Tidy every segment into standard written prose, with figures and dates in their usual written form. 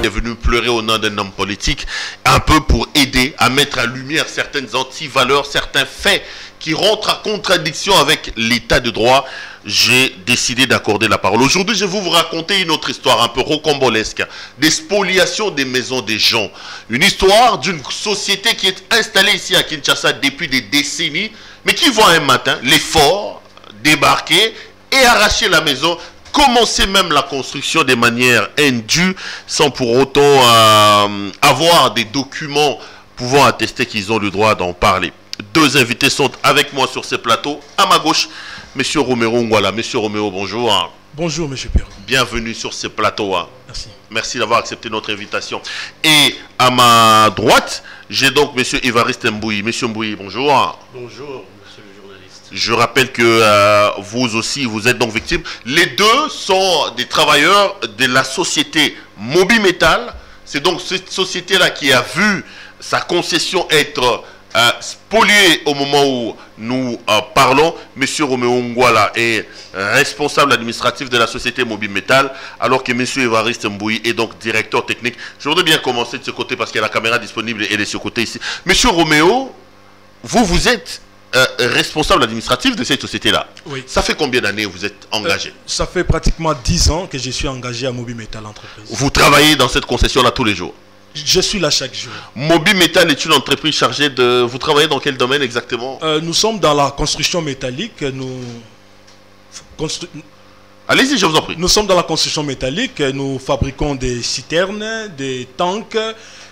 est venu pleurer au nom d'un homme politique, un peu pour aider à mettre à lumière certaines anti-valeurs, certains faits qui rentrent en contradiction avec l'état de droit. J'ai décidé d'accorder la parole. Aujourd'hui, je vais vous raconter une autre histoire un peu rocambolesque, des spoliations des maisons des gens. Une histoire d'une société qui est installée ici à Kinshasa depuis des décennies, mais qui voit un matin les forts débarquer et arracher la maison, commencer même la construction de manière indue, sans pour autant avoir des documents pouvant attester qu'ils ont le droit d'en parler. Deux invités sont avec moi sur ce plateau. À ma gauche, Monsieur Romeo Ngwala. Monsieur Romeo, bonjour. Bonjour, Monsieur Perron. Bienvenue sur ce plateau. Merci. Merci d'avoir accepté notre invitation. Et à ma droite, j'ai donc Monsieur Évariste Mbouyi. Monsieur Mbouyi, bonjour. Bonjour, Monsieur le journaliste. Je rappelle que vous aussi, vous êtes donc victime. Les deux sont des travailleurs de la société Mobimetal. C'est donc cette société-là qui a vu sa concession être spoliée au moment où nous parlons. Monsieur Romeo Ngwala est responsable administratif de la société Mobimetal, alors que Monsieur Évariste Mbouyi est donc directeur technique. Je voudrais bien commencer de ce côté parce qu'il y a la caméra disponible et de ce côté ici. Monsieur Romeo, vous êtes responsable administratif de cette société-là. Oui. Ça fait combien d'années vous êtes engagé? Ça fait pratiquement 10 ans que je suis engagé à Mobimetal Entreprise. Vous travaillez dans cette concession-là tous les jours? Je suis là chaque jour. Mobimetal est une entreprise chargée de... Vous travaillez dans quel domaine exactement? Nous sommes dans la construction métallique. Allez-y, je vous en prie. Nous sommes dans la construction métallique. Nous fabriquons des citernes, des tanks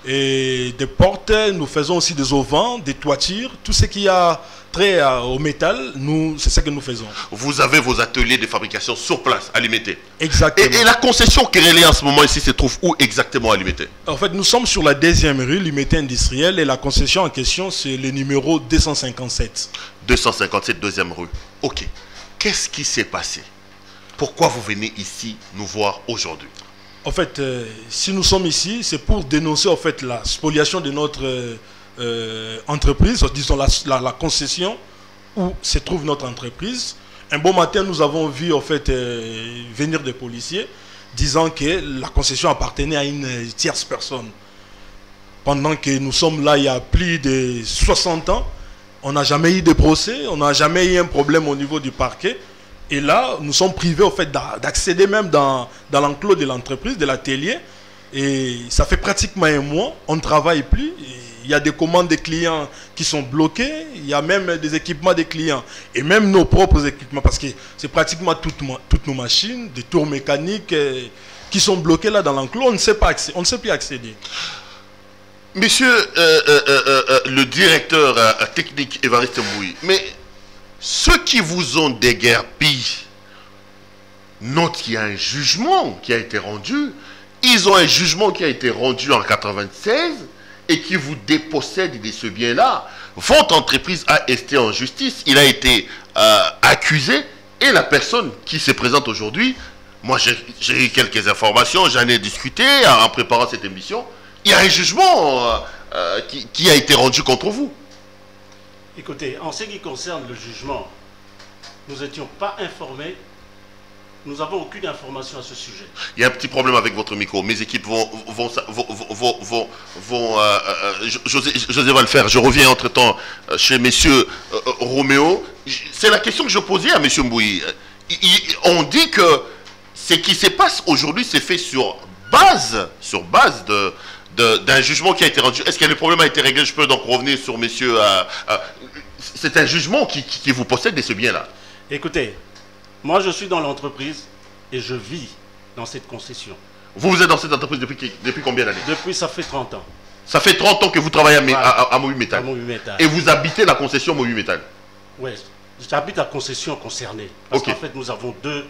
et des portes. Nous faisons aussi des auvents, des toitures. Tout ce qui a trait au métal, c'est ce que nous faisons. Vous avez vos ateliers de fabrication sur place, à Limité. Exactement. Et la concession querellée en ce moment ici se trouve où exactement à Limité? En fait, nous sommes sur la 2e rue, Limité Industriel, et la concession en question, c'est le numéro 257. 257, 2e rue. Ok. Qu'est-ce qui s'est passé? Pourquoi vous venez ici nous voir aujourd'hui? En fait, si nous sommes ici, c'est pour dénoncer en fait la spoliation de notre entreprise, disons la concession où se trouve notre entreprise. Un bon matin, nous avons vu en fait venir des policiers disant que la concession appartenait à une tierce personne. Pendant que nous sommes là il y a plus de 60 ans, on n'a jamais eu de procès, on n'a jamais eu un problème au niveau du parquet. Et là, nous sommes privés au fait d'accéder même dans l'enclos de l'entreprise, de l'atelier. Et ça fait pratiquement un mois, on ne travaille plus. Il y a des commandes des clients qui sont bloquées. Il y a même des équipements des clients. Et même nos propres équipements, parce que c'est pratiquement toutes nos machines, des tours mécaniques qui sont bloquées là dans l'enclos. On ne sait plus accéder. Monsieur le directeur technique Évariste Mbouyi, mais ceux qui vous ont déguerpi notent qu'il y a un jugement qui a été rendu. Ils ont un jugement qui a été rendu en 1996 et qui vous dépossède de ce bien-là. Votre entreprise a été en justice. Il a été accusé et la personne qui se présente aujourd'hui, moi j'ai eu quelques informations, j'en ai discuté en préparant cette émission. Il y a un jugement qui a été rendu contre vous. Écoutez, en ce qui concerne le jugement, nous n'étions pas informés. Nous n'avons aucune information à ce sujet. Il y a un petit problème avec votre micro. Mes équipes José va le faire. Je reviens entre-temps chez Monsieur Roméo. C'est la question que je posais à Monsieur Mbouyi. On dit que ce qui se passe aujourd'hui s'est fait sur base d'un jugement qui a été rendu. Est-ce que le problème a été réglé? Je peux donc revenir sur Monsieur... c'est un jugement qui vous possède de ce bien-là. Écoutez, moi je suis dans l'entreprise et je vis dans cette concession. Vous êtes dans cette entreprise depuis combien d'années? Depuis, ça fait 30 ans. Ça fait 30 ans que vous travaillez à Mobimetal. Mobimetal. Et vous habitez la concession Mobimetal? Oui, j'habite la concession concernée. Parce qu'en fait, nous avons deux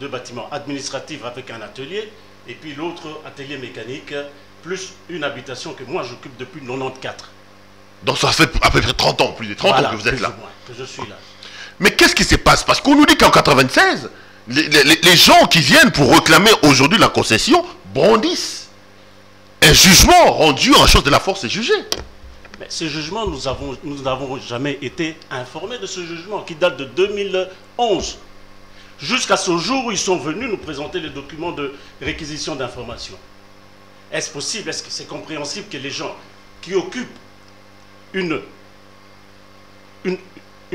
bâtiments administratifs avec un atelier et puis l'autre atelier mécanique, plus une habitation que moi j'occupe depuis 1994. Donc ça fait à peu près 30 ans, plus de 30 ans que vous êtes là. Que je suis là. Mais qu'est-ce qui se passe? Parce qu'on nous dit qu'en 1996, les gens qui viennent pour réclamer aujourd'hui la concession brandissent un jugement rendu en chose de la force et jugé. Mais ce jugement, nous n'avons jamais été informés de ce jugement qui date de 2011. Jusqu'à ce jour où ils sont venus nous présenter les documents de réquisition d'informations. est-ce possible, est-ce que c'est compréhensible que les gens qui occupent une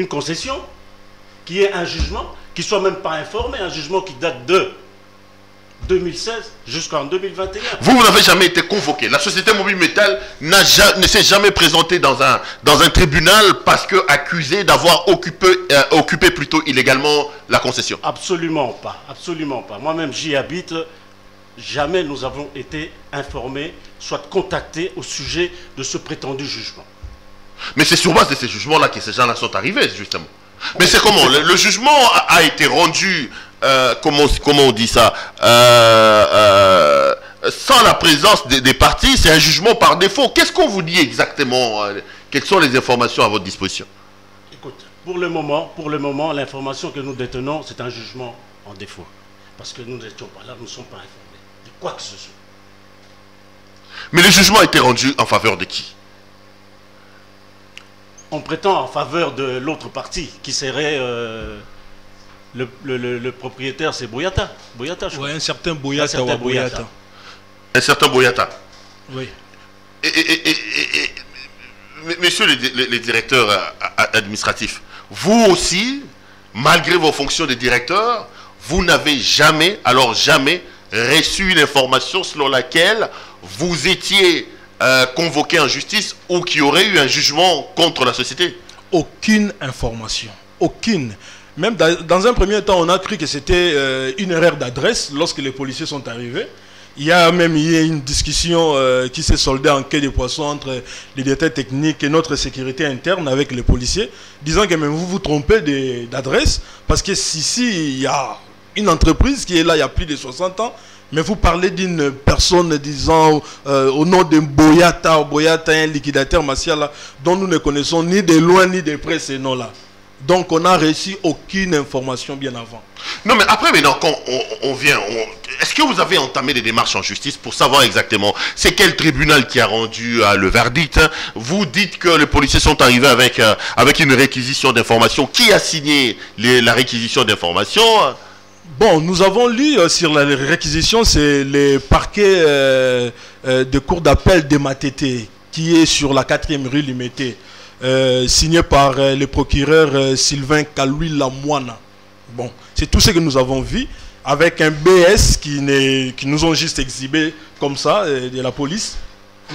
concession, qui ait un jugement, qui ne soit même pas informé, un jugement qui date de 2016 jusqu'en 2021. Vous n'avez jamais été convoqué. La société Mobile Métal ne s'est jamais présentée dans un tribunal parce que accusée d'avoir occupé plutôt illégalement la concession. Absolument pas, absolument pas. Moi-même, j'y habite. Jamais nous avons été informés, soit contactés au sujet de ce prétendu jugement. Mais c'est sur base de ces jugements-là que ces gens-là sont arrivés, justement. Mais c'est comment? Le jugement a été rendu, comment on dit ça, sans la présence des parties, c'est un jugement par défaut. Qu'est-ce qu'on vous dit exactement? Quelles sont les informations à votre disposition? Écoute, pour le moment, l'information que nous détenons, c'est un jugement en défaut. Parce que nous n'étions pas là, nous ne sommes pas informés de quoi que ce soit. Mais le jugement a été rendu en faveur de qui? On prétend en faveur de l'autre partie, qui serait le propriétaire, c'est Boyata. Boyata, je crois. Oui, un certain Boyata. Un certain Boyata. Oui. Messieurs les directeurs administratifs, vous aussi, malgré vos fonctions de directeur, vous n'avez jamais, alors jamais, reçu une information selon laquelle vous étiez convoqué en justice ou qu'il y aurait eu un jugement contre la société? Aucune information. Aucune. Même dans un premier temps, on a cru que c'était une erreur d'adresse lorsque les policiers sont arrivés. Il y a une discussion qui s'est soldée en quai de poisson entre les directeurs techniques et notre sécurité interne avec les policiers, disant que même vous vous trompez d'adresse, parce que ici, il y a une entreprise qui est là il y a plus de 60 ans, mais vous parlez d'une personne disant au nom de Boyata, un liquidateur martial dont nous ne connaissons ni de loin ni de près ces noms-là. Donc on n'a reçu aucune information bien avant. Non, mais après maintenant, quand on vient, est-ce que vous avez entamé des démarches en justice pour savoir exactement c'est quel tribunal qui a rendu le verdict? Vous dites que les policiers sont arrivés avec une réquisition d'informations. Qui a signé la réquisition d'informations? Bon, nous avons lu sur la réquisition, c'est le parquet de cour d'appel de Matete, qui est sur la 4e rue Limité, signé par le procureur Sylvain Kaloui Lamoine. Bon, c'est tout ce que nous avons vu, avec un BS qui nous ont juste exhibé comme ça, de la police.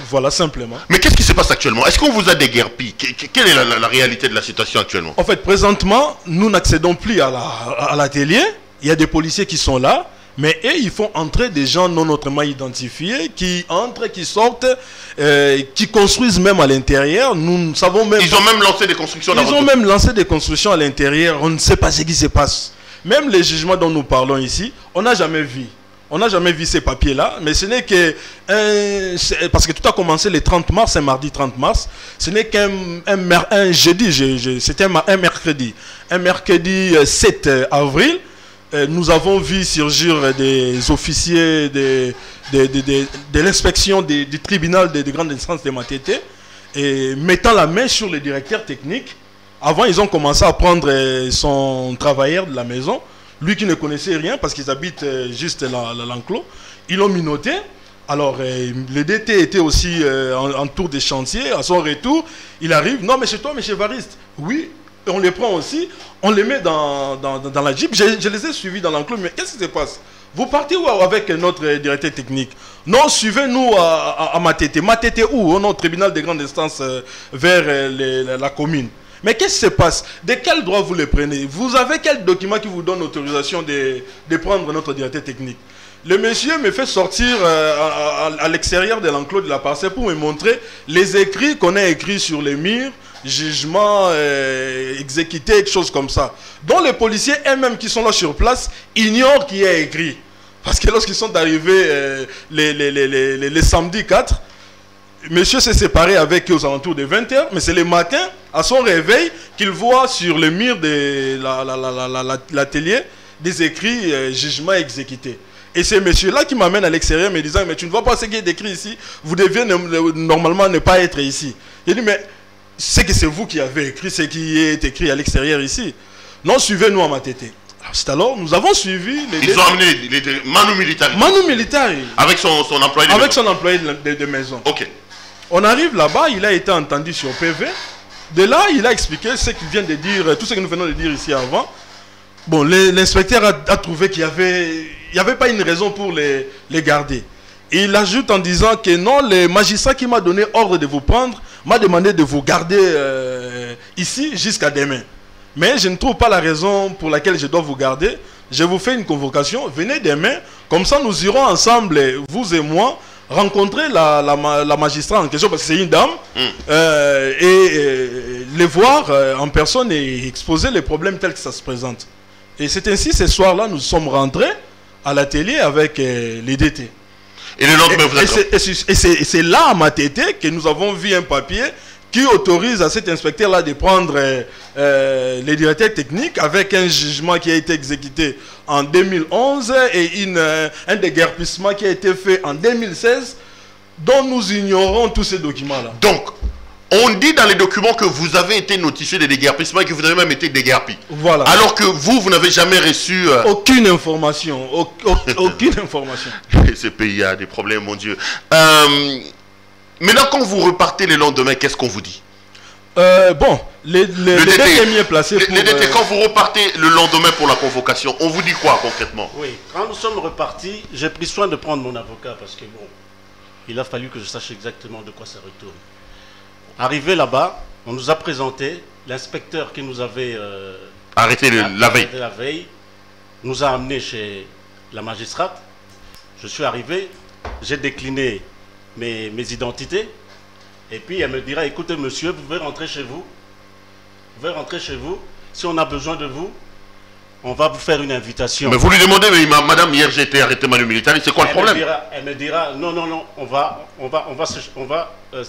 Voilà, simplement. Mais qu'est-ce qui se passe actuellement? Est-ce qu'on vous a déguerpi? Quelle est la réalité de la situation actuellement? En fait, présentement, nous n'accédons plus à l'atelier. Il y a des policiers qui sont là, mais eux, ils font entrer des gens non autrement identifiés, qui entrent, qui sortent, qui construisent même à l'intérieur. Nous savons même... Ils ont même lancé des constructions. Ils ont même lancé des constructions à l'intérieur. On ne sait pas ce qui se passe. Même les jugements dont nous parlons ici, on n'a jamais vu. On n'a jamais vu ces papiers-là, mais ce n'est que... parce que tout a commencé le 30 mars, un mardi 30 mars. Ce n'est qu'un jeudi, c'était un mercredi. Un mercredi 7 avril. Nous avons vu surgir des officiers de l'inspection du tribunal de grande instance de Matete et mettant la main sur le directeur technique. Avant, ils ont commencé à prendre son travailleur de la maison, lui qui ne connaissait rien parce qu'ils habitent juste l'enclos. Ils l'ont menotté. Alors, le DT était aussi en tour des chantiers. À son retour, il arrive. Non, mais chez toi, monsieur Variste. Oui. On les prend aussi, on les met dans la Jeep. Je les ai suivis dans l'enclos, mais qu'est-ce qui se passe? Vous partez où avec notre directeur technique? Non, suivez-nous à Matete. Matete où? Au tribunal de grande instance vers la commune. Mais qu'est-ce qui se passe? De quel droit vous les prenez? Vous avez quel document qui vous donne l'autorisation de prendre notre directeur technique? Le monsieur me fait sortir à l'extérieur de l'enclos de la parcelle pour me montrer les écrits qu'on a écrits sur les murs, jugement exécuté, quelque chose comme ça. Dont les policiers eux-mêmes qui sont là sur place ignorent qui est écrit. Parce que lorsqu'ils sont arrivés les samedis 4, monsieur s'est séparé avec eux aux alentours de 20h, mais c'est le matin, à son réveil, qu'il voit sur le mur de l'atelier des écrits jugement exécuté. Et c'est monsieur-là qui m'amène à l'extérieur me disant, mais tu ne vois pas ce qui est écrit ici, vous deviez normalement ne pas être ici. Il dit, mais c'est que c'est vous qui avez écrit ce qui est écrit à l'extérieur ici. Non, suivez-nous à Matete. C'est alors, nous avons suivi les... Ils ont amené les Manu Militari. Manu Militari. Avec son employé de Avec maison. son employé de maison. Ok. On arrive là-bas, il a été entendu sur PV. De là, il a expliqué ce qu'il vient de dire, tout ce que nous venons de dire ici avant. Bon, l'inspecteur a trouvé qu'il n'y avait pas une raison pour les garder. Et il ajoute en disant que non, le magistrat qui m'a donné ordre de vous prendre m'a demandé de vous garder ici jusqu'à demain. Mais je ne trouve pas la raison pour laquelle je dois vous garder. Je vous fais une convocation. Venez demain. Comme ça, nous irons ensemble, vous et moi, rencontrer la magistrat en question, parce que c'est une dame, et les voir en personne et exposer les problèmes tels que ça se présente. Et c'est ainsi, ce soir-là, nous sommes rentrés à l'atelier avec les DT. Et le lendemain, vous êtes... Et c'est là, à Matete, que nous avons vu un papier qui autorise à cet inspecteur-là de prendre les directeurs techniques avec un jugement qui a été exécuté en 2011 et un déguerpissement qui a été fait en 2016, dont nous ignorons tous ces documents-là. Donc, on dit dans les documents que vous avez été notifié de déguerpissement et que vous avez même été déguerpi. Voilà. Alors que vous n'avez jamais reçu... Aucune information. Aucune information. Ce pays a des problèmes, mon Dieu. Maintenant, quand vous repartez le lendemain, qu'est-ce qu'on vous dit? Bon, les DT mieux placés pour... Les DT, quand vous repartez le lendemain pour la convocation, on vous dit quoi concrètement? Oui, quand nous sommes repartis, j'ai pris soin de prendre mon avocat parce que bon, il a fallu que je sache exactement de quoi ça retourne. Arrivé là-bas, on nous a présenté l'inspecteur qui nous avait arrêté la veille, nous a amenés chez la magistrate. Je suis arrivé, j'ai décliné mes identités. Et puis elle me dira, écoutez monsieur, vous pouvez rentrer chez vous. Vous pouvez rentrer chez vous. Si on a besoin de vous, on va vous faire une invitation. Mais vous lui demandez, mais madame, hier j'ai été arrêté Manu Militari, c'est quoi le problème? Elle me dira, non, on va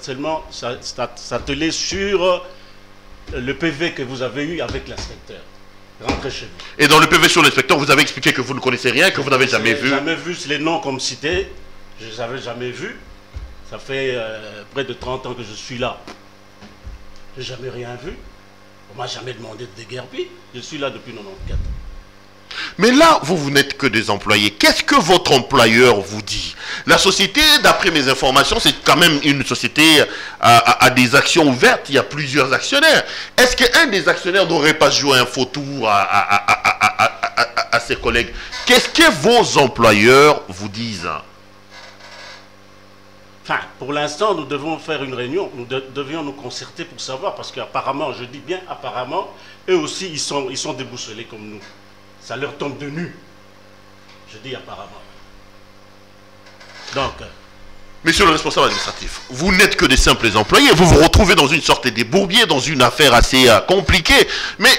seulement s'atteler sur le PV que vous avez eu avec l'inspecteur. Rentrez chez vous. Et dans le PV sur l'inspecteur, vous avez expliqué que vous ne connaissez rien, que vous n'avez jamais vu. Je n'ai jamais vu les noms comme cités, je ne les avais jamais vus. Ça fait près de 30 ans que je suis là. Je n'ai jamais rien vu. On ne m'a jamais demandé de déguerpir. Je suis là depuis 94. Mais là, vous n'êtes que des employés. Qu'est-ce que votre employeur vous dit? La société, d'après mes informations, c'est quand même une société à des actions ouvertes. Il y a plusieurs actionnaires. Est-ce qu'un des actionnaires n'aurait pas joué un faux tour à ses collègues? Qu'est-ce que vos employeurs vous disent? Enfin, pour l'instant, nous devons faire une réunion. Nous devions nous concerter pour savoir, parce qu'apparemment, je dis bien apparemment, eux aussi, ils sont déboussolés comme nous. Ça leur tombe de nu. Je dis apparemment. Donc... Monsieur le responsable administratif, vous n'êtes que des simples employés. Vous vous retrouvez dans une sorte de bourbier, dans une affaire assez compliquée. Mais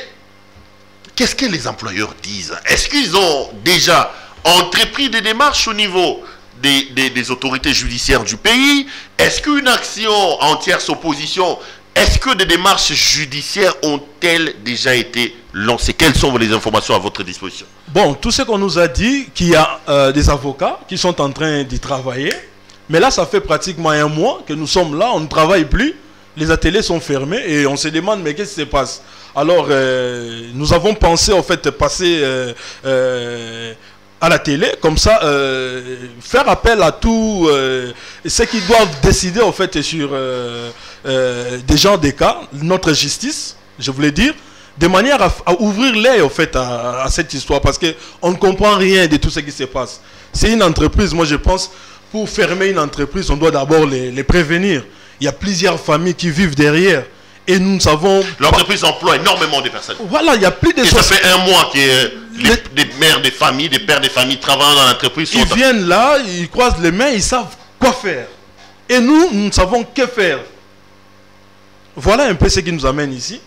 qu'est-ce que les employeurs disent? Est-ce qu'ils ont déjà entrepris des démarches au niveau des autorités judiciaires du pays? Est-ce qu'une action en tierce opposition, est-ce que des démarches judiciaires ont-elles déjà été lancées? Quelles sont les informations à votre disposition? Bon, tout ce qu'on nous a dit, qu'il y a des avocats qui sont en train d'y travailler. Mais là, ça fait pratiquement un mois que nous sommes là, on ne travaille plus. Les ateliers sont fermés et on se demande, mais qu'est-ce qui se passe? Alors, nous avons pensé, en fait, passer... à la télé, comme ça, faire appel à tous ceux qui doivent décider en fait sur des genres de cas, notre justice, je voulais dire, de manière à ouvrir l'œil en fait à cette histoire, parce qu'on ne comprend rien de tout ce qui se passe. C'est une entreprise, moi je pense, pour fermer une entreprise, on doit d'abord les prévenir. Il y a plusieurs familles qui vivent derrière. Et nous savons... L'entreprise emploie énormément de personnes. Voilà, il y a plus de... Et ça fait un mois que les mères des familles, des pères des familles travaillant dans l'entreprise. Ils viennent là, ils croisent les mains, ils savent quoi faire. Et nous, nous ne savons que faire. Voilà un peu ce qui nous amène ici.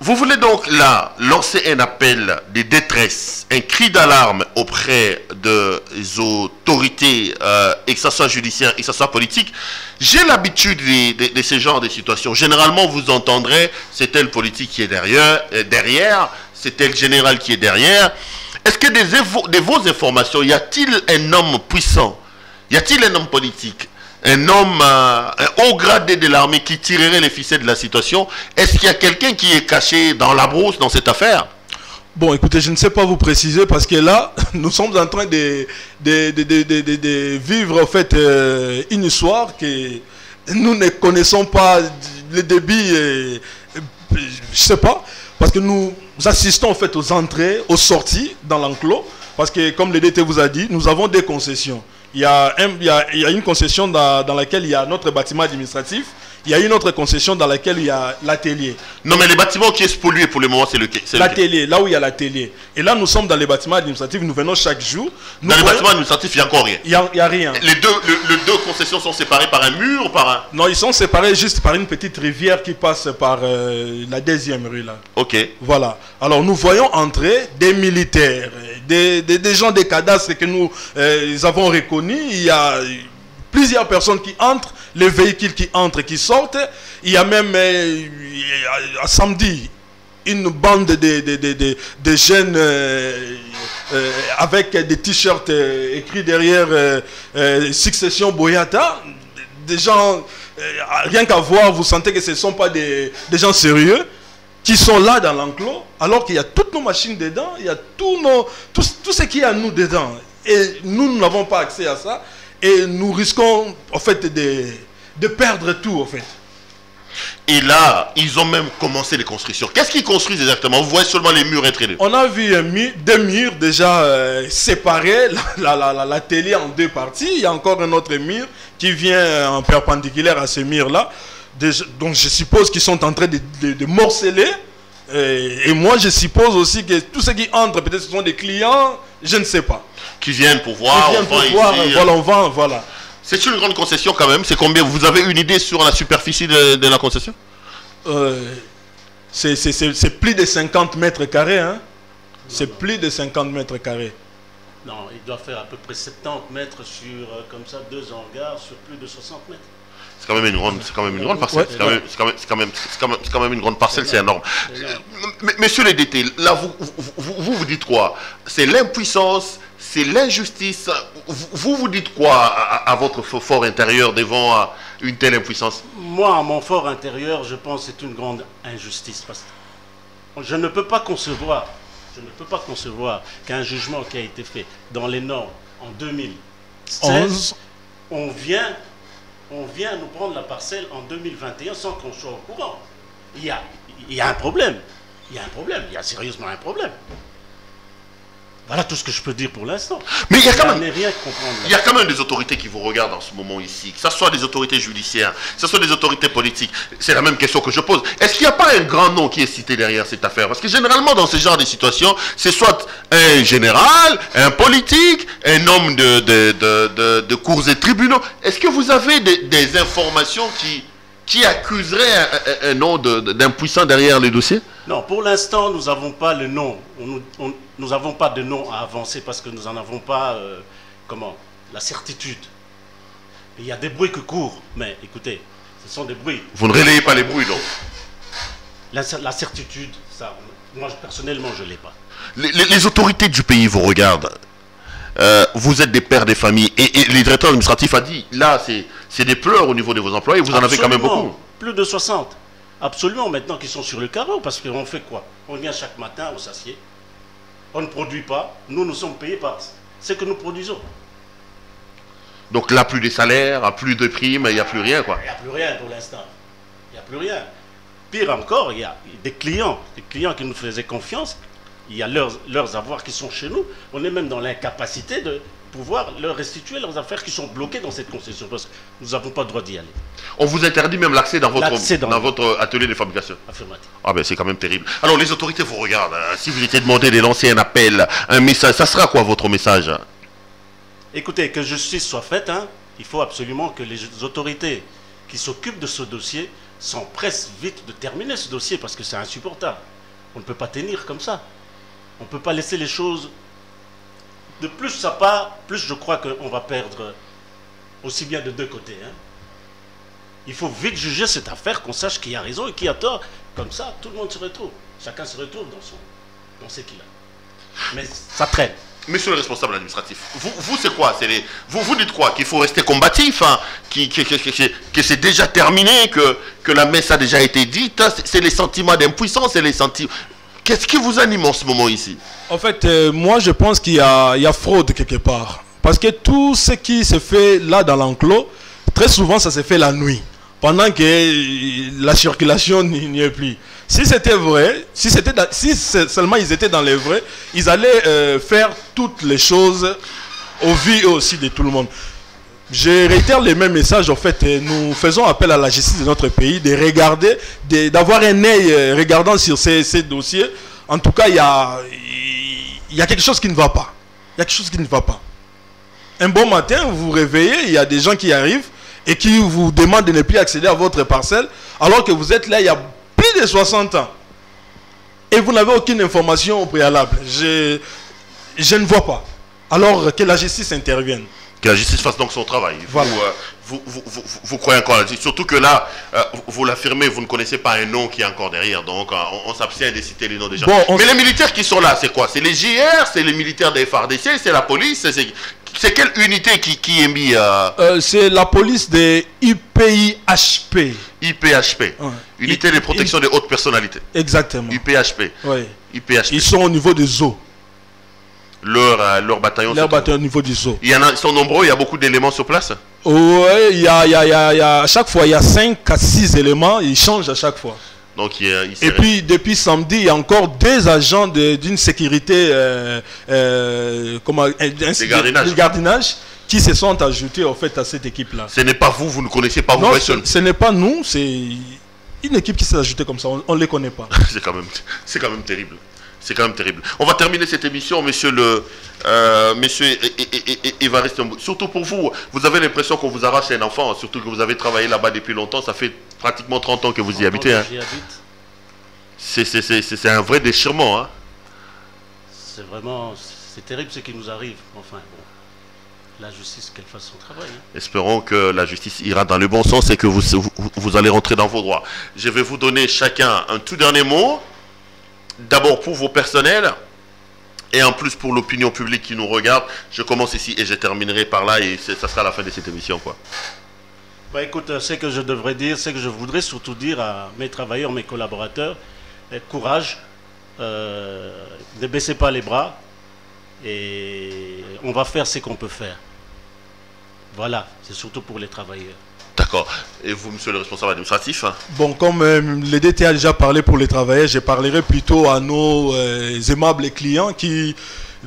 Vous voulez donc là lancer un appel de détresse, un cri d'alarme auprès des autorités, et que ce soit judiciaire et que ce soit politique. J'ai l'habitude de ce genre de situations. Généralement, vous entendrez, c'est tel politique qui est derrière, c'est tel général qui est derrière. Est-ce que de vos informations, y a-t-il un homme puissant? Y a-t-il un homme politique? Un homme, un haut gradé de l'armée qui tirerait les ficelles de la situation? Est-ce qu'il y a quelqu'un qui est caché dans la brousse dans cette affaire? Bon, écoutez, je ne sais pas vous préciser parce que là, nous sommes en train de vivre en fait une histoire que nous ne connaissons pas le débit, je ne sais pas, parce que nous assistons en fait aux entrées, aux sorties dans l'enclos, parce que comme le DT vous a dit, nous avons des concessions. Il y a une concession dans laquelle il y a notre bâtiment administratif. Il y a une autre concession dans laquelle il y a l'atelier. Non, mais les bâtiments qui est pollué pour le moment, c'est lequel? L'atelier, là où il y a l'atelier. Et là, nous sommes dans les bâtiments administratifs, nous venons chaque jour. Dans les bâtiments administratifs, il n'y a encore rien. Il n'y a rien. Les deux concessions sont séparées par un mur ou par un... Non, ils sont séparés juste par une petite rivière qui passe par la 2e rue, là. Ok. Voilà. Alors, nous voyons entrer des militaires, des gens des cadastres que nous avons reconnus. Il y a plusieurs personnes qui entrent, les véhicules qui entrent et qui sortent. Il y a même, samedi, une bande de jeunes avec des t-shirts écrits derrière Succession Boyata. Des gens, rien qu'à voir, vous sentez que ce ne sont pas des gens sérieux qui sont là dans l'enclos, alors qu'il y a toutes nos machines dedans, il y a tout ce qu'il y a à nous dedans. Et nous n'avons pas accès à ça. Et nous risquons, en fait, de perdre tout, en fait. Et là, ils ont même commencé les constructions. Qu'est-ce qu'ils construisent exactement? Vous voyez seulement les murs être deux. On a vu deux murs déjà séparés, l'atelier en 2 parties. Il y a encore un autre mur qui vient en perpendiculaire à ce mur-là. Donc je suppose qu'ils sont en train de morceler. Et moi, je suppose aussi que tous ceux qui entrent, peut-être ce sont des clients, je ne sais pas. Qui viennent pour voir, on vend, voilà. C'est une grande concession quand même. C'est combien? Vous avez une idée sur la superficie de la concession? C'est plus de 50 mètres carrés. Hein? C'est plus de 50 mètres carrés. Non, il doit faire à peu près 70 mètres sur, comme ça, 2 hangars sur plus de 60 mètres. C'est quand même une grande parcelle. Ouais. C'est quand même une grande parcelle, c'est énorme. Monsieur le DT, là, vous dites quoi? C'est l'impuissance, c'est l'injustice. Vous dites quoi à votre fort intérieur devant une telle impuissance? Moi, à mon fort intérieur, je pense que c'est une grande injustice. Parce que je ne peux pas concevoir qu'un jugement qui a été fait dans les normes en 2016, on vient nous prendre la parcelle en 2021 sans qu'on soit au courant. Il y a un problème. Il y a sérieusement un problème. Voilà tout ce que je peux dire pour l'instant. Mais il y a quand même des autorités qui vous regardent en ce moment ici, que ce soit des autorités judiciaires, que ce soit des autorités politiques. C'est la même question que je pose. Est-ce qu'il n'y a pas un grand nom qui est cité derrière cette affaire? Parce que généralement, dans ce genre de situations, c'est soit un général, un politique, un homme de cours et tribunaux. Est-ce que vous avez des informations qui accuseraient un nom d'impuissant derrière les dossiers? Non, pour l'instant, nous n'avons pas le nom. Nous n'avons pas de nom à avancer parce que nous n'en avons pas la certitude. Il y a des bruits qui courent, mais écoutez, ce sont des bruits. Vous ne relayez pas les bruits, donc? La certitude, ça, moi personnellement, je ne l'ai pas. Les autorités du pays vous regardent. Vous êtes des pères des familles et le directeur administratif a dit, là, c'est des pleurs au niveau de vos employés, vous en avez quand même beaucoup. Plus de 60. Absolument, maintenant qu'ils sont sur le carreau, parce qu'on fait quoi? On vient chaque matin, on s'assied, on ne produit pas, nous sommes payés par ce que nous produisons. Donc là, plus de salaires, plus de primes, il n'y a plus rien, quoi. Il n'y a plus rien pour l'instant. Il n'y a plus rien. Pire encore, il y a des clients qui nous faisaient confiance, il y a leurs avoirs qui sont chez nous, on est même dans l'incapacité de pouvoir leur restituer leurs affaires qui sont bloquées dans cette concession, parce que nous n'avons pas le droit d'y aller. On vous interdit même l'accès dans votre atelier de fabrication. Affirmatif. Ah ben c'est quand même terrible. Alors les autorités vous regardent. Si vous étiez demandé de lancer un appel, un message, ça sera quoi votre message? Écoutez, que justice soit faite, hein. Il faut absolument que les autorités qui s'occupent de ce dossier s'empressent vite de terminer ce dossier, parce que c'est insupportable. On ne peut pas tenir comme ça. On ne peut pas laisser les choses... De plus ça part, plus je crois qu'on va perdre aussi bien de 2 côtés. Hein. Il faut vite juger cette affaire, qu'on sache qui a raison et qui a tort. Comme ça, tout le monde se retrouve. Chacun se retrouve dans ce qu'il a. Mais ça traîne. Monsieur le responsable administratif, vous c'est quoi? Vous dites quoi? Qu'il faut rester combatif, hein, que c'est déjà terminé, que la messe a déjà été dite. C'est les sentiments d'impuissance, c'est les sentiments... Qu'est-ce qui vous anime en ce moment ici? En fait, moi je pense qu'il y a fraude quelque part. Parce que tout ce qui se fait là dans l'enclos, très souvent ça se fait la nuit. Pendant que la circulation n'y est plus. Si c'était vrai, si seulement ils étaient dans les vrais, ils allaient faire toutes les choses au vu aussi de tout le monde. Je réitère les mêmes messages. En fait, nous faisons appel à la justice de notre pays de regarder, d'avoir un œil regardant sur ces dossiers. En tout cas, il y a quelque chose qui ne va pas. Il y a quelque chose qui ne va pas. Un bon matin, vous vous réveillez, il y a des gens qui arrivent et qui vous demandent de ne plus accéder à votre parcelle alors que vous êtes là il y a plus de 60 ans. Et vous n'avez aucune information au préalable. Je ne vois pas. Alors que la justice intervienne. Que la justice fasse donc son travail. Voilà. Vous croyez encore à la justice. Surtout que là, vous l'affirmez, vous ne connaissez pas un nom qui est encore derrière. Donc, on s'abstient de citer les noms des gens. Bon, mais les militaires qui sont là, c'est quoi? C'est les JR, c'est les militaires des FARDC, c'est la police. C'est quelle unité qui est mis c'est la police des IPIHP. IPHP. Ouais. Unité de protection des hautes personnalités. Exactement. IPHP. Oui. IPHP. Ils sont au niveau des eaux. Leur bataillon. Leur bataillon au niveau du zoo. Ils sont nombreux, il y a beaucoup d'éléments sur place. Oui, à chaque fois, il y a 5 à 6 éléments, ils changent à chaque fois. Donc, et puis, depuis samedi, il y a encore 2 agents d'une sécurité, de gardinage, qui se sont ajoutés en fait, à cette équipe-là. Ce n'est pas vous, vous ne connaissez pas vous. Non, ce n'est pas nous, c'est une équipe qui s'est ajoutée comme ça, on ne les connaît pas. C'est quand même terrible. C'est quand même terrible. On va terminer cette émission, monsieur Évariste. Surtout pour vous, vous avez l'impression qu'on vous arrache un enfant, surtout que vous avez travaillé là-bas depuis longtemps. Ça fait pratiquement 30 ans que vous y habitez. Hein. C'est un vrai déchirement. Hein. C'est vraiment, c'est terrible ce qui nous arrive. Enfin, bon, la justice, qu'elle fasse son travail. Hein. Espérons que la justice ira dans le bon sens et que vous allez rentrer dans vos droits. Je vais vous donner chacun un tout dernier mot. D'abord pour vos personnels et en plus pour l'opinion publique qui nous regarde. Je commence ici et je terminerai par là et ça sera la fin de cette émission, quoi. Bah écoute, ce que je devrais dire, c'est que je voudrais surtout dire à mes travailleurs, mes collaborateurs, courage, ne baissez pas les bras et on va faire ce qu'on peut faire. Voilà, c'est surtout pour les travailleurs. D'accord. Et vous, monsieur le responsable administratif? Bon, comme le DT a déjà parlé pour les travailleurs, je parlerai plutôt à nos aimables clients qui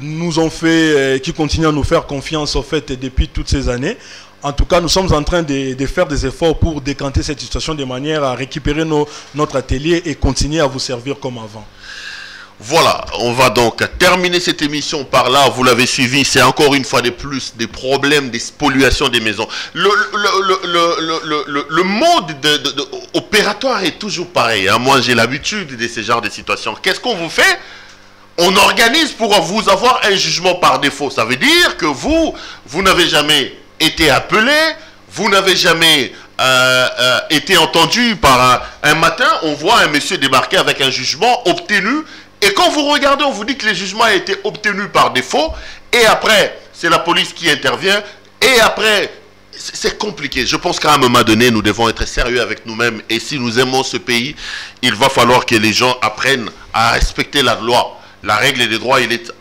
nous ont fait, qui continuent à nous faire confiance en fait depuis toutes ces années. En tout cas, nous sommes en train de faire des efforts pour décanter cette situation de manière à récupérer notre atelier et continuer à vous servir comme avant. Voilà, on va donc terminer cette émission par là. Vous l'avez suivi, c'est encore une fois de plus des problèmes, des spoliations des maisons. Le mode opératoire est toujours pareil. Hein. Moi, j'ai l'habitude de ce genre de situations. Qu'est-ce qu'on vous fait? On organise pour vous avoir un jugement par défaut. Ça veut dire que vous n'avez jamais été appelé, vous n'avez jamais été entendu par un matin. On voit un monsieur débarquer avec un jugement obtenu. Et quand vous regardez, on vous dit que le jugement a été obtenu par défaut. Et après, c'est la police qui intervient. Et après, c'est compliqué. Je pense qu'à un moment donné, nous devons être sérieux avec nous-mêmes. Et si nous aimons ce pays, il va falloir que les gens apprennent à respecter la loi. La règle des droits, il est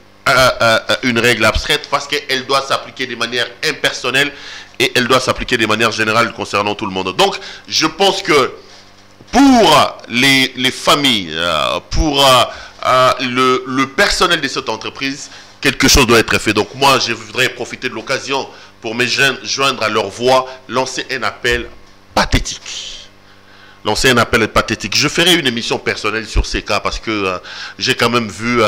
une règle abstraite parce qu'elle doit s'appliquer de manière impersonnelle et elle doit s'appliquer de manière générale concernant tout le monde. Donc, je pense que pour les familles, pour le personnel de cette entreprise, quelque chose doit être fait. Donc moi, je voudrais profiter de l'occasion pour me joindre à leur voix, lancer un appel pathétique. Lancer un appel pathétique. Je ferai une émission personnelle sur ces cas parce que j'ai quand même vu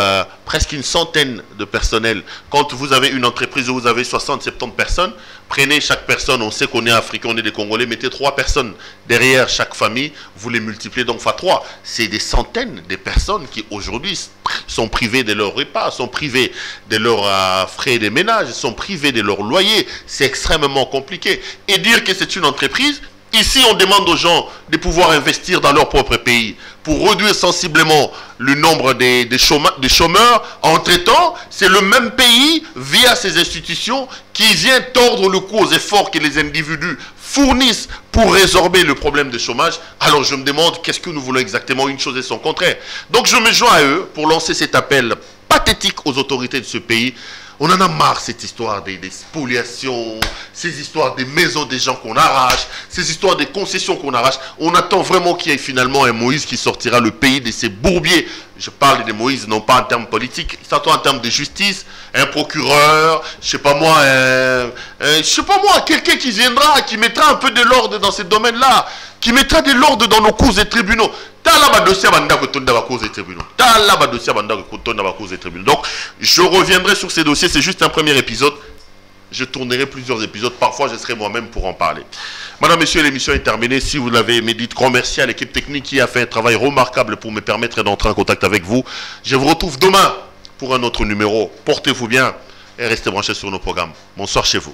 presque une centaine de personnels. Quand vous avez une entreprise où vous avez 60-70 personnes, prenez chaque personne, on sait qu'on est africain, on est des Congolais, mettez 3 personnes derrière chaque famille, vous les multipliez donc x 3. C'est des centaines de personnes qui aujourd'hui sont privées de leur repas, sont privées de leurs frais de ménage, sont privées de leur loyer. C'est extrêmement compliqué. Et dire que c'est une entreprise... Ici, on demande aux gens de pouvoir investir dans leur propre pays pour réduire sensiblement le nombre des chômeurs. Entre-temps, c'est le même pays, via ces institutions, qui vient tordre le cou aux efforts que les individus fournissent pour résorber le problème de chômage, alors je me demande qu'est-ce que nous voulons exactement, une chose et son contraire. Donc je me joins à eux pour lancer cet appel pathétique aux autorités de ce pays. On en a marre, cette histoire des spoliations, ces histoires des maisons des gens qu'on arrache, ces histoires des concessions qu'on arrache. On attend vraiment qu'il y ait finalement un Moïse qui sortira le pays de ses bourbiers. Je parle de Moïse, non pas en termes politiques, il s'entend en termes de justice, un procureur, je sais pas moi, quelqu'un qui viendra, qui mettra un peu de l'ordre dans ces domaines-là, qui mettra de l'ordre dans nos causes et tribunaux. Donc, je reviendrai sur ces dossiers, c'est juste un premier épisode. Je tournerai plusieurs épisodes, parfois je serai moi-même pour en parler. Madame, Messieurs, l'émission est terminée. Si vous l'avez aimé, dites grand merci à l'équipe technique qui a fait un travail remarquable pour me permettre d'entrer en contact avec vous. Je vous retrouve demain pour un autre numéro. Portez-vous bien et restez branchés sur nos programmes. Bonsoir chez vous.